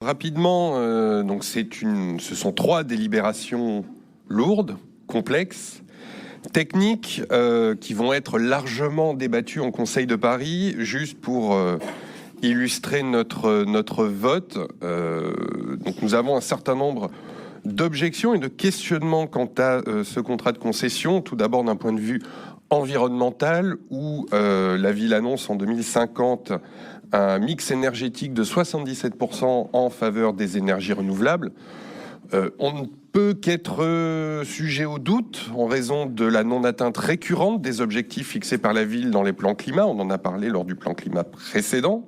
Rapidement, donc ce sont 3 délibérations lourdes, complexes, techniques, qui vont être largement débattues en Conseil de Paris, juste pour illustrer notre vote. Donc nous avons un certain nombre d'objections et de questionnements quant à ce contrat de concession. Tout d'abord d'un point de vue environnemental, où la ville annonce en 2050 un mix énergétique de 77% en faveur des énergies renouvelables. On ne peut qu'être sujet au doute en raison de la non-atteinte récurrente des objectifs fixés par la ville dans les plans climat. On en a parlé lors du plan climat précédent.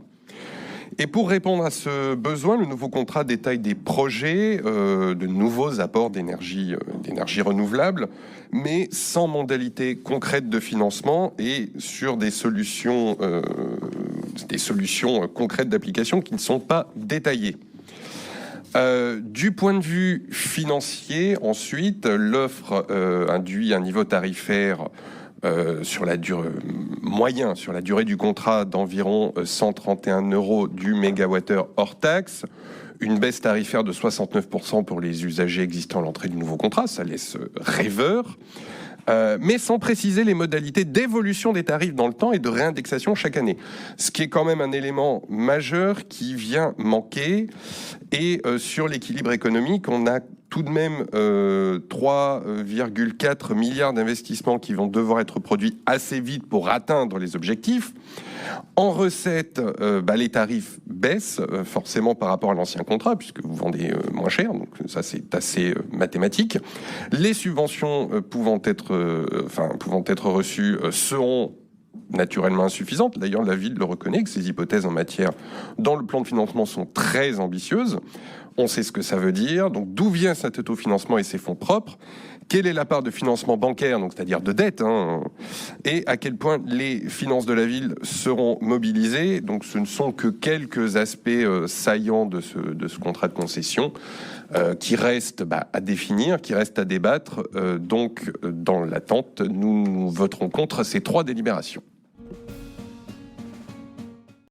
Et pour répondre à ce besoin, le nouveau contrat détaille des projets de nouveaux apports d'énergie renouvelable, mais sans modalité concrète de financement et sur des solutions concrètes d'application qui ne sont pas détaillées. Du point de vue financier, ensuite, l'offre induit un niveau tarifaire sur la durée du contrat d'environ 131 € du mégawattheure hors taxe, une baisse tarifaire de 69% pour les usagers existants à l'entrée du nouveau contrat, ça laisse rêveur, mais sans préciser les modalités d'évolution des tarifs dans le temps et de réindexation chaque année. Ce qui est quand même un élément majeur qui vient manquer. Et sur l'équilibre économique, on a tout de même 3,4 milliards d'investissements qui vont devoir être produits assez vite pour atteindre les objectifs. En recettes, les tarifs baissent forcément par rapport à l'ancien contrat, puisque vous vendez moins cher, donc ça c'est assez mathématique. Les subventions pouvant être reçues seront naturellement insuffisantes. D'ailleurs, la ville le reconnaît, que ces hypothèses en matière dans le plan de financement sont très ambitieuses. On sait ce que ça veut dire. Donc, d'où vient cet autofinancement et ses fonds propres? Quelle est la part de financement bancaire, donc c'est-à-dire de dette, et à quel point les finances de la ville seront mobilisées? Donc, ce ne sont que quelques aspects saillants de ce contrat de concession qui reste à définir, qui reste à débattre. Donc, dans l'attente, nous voterons contre ces 3 délibérations.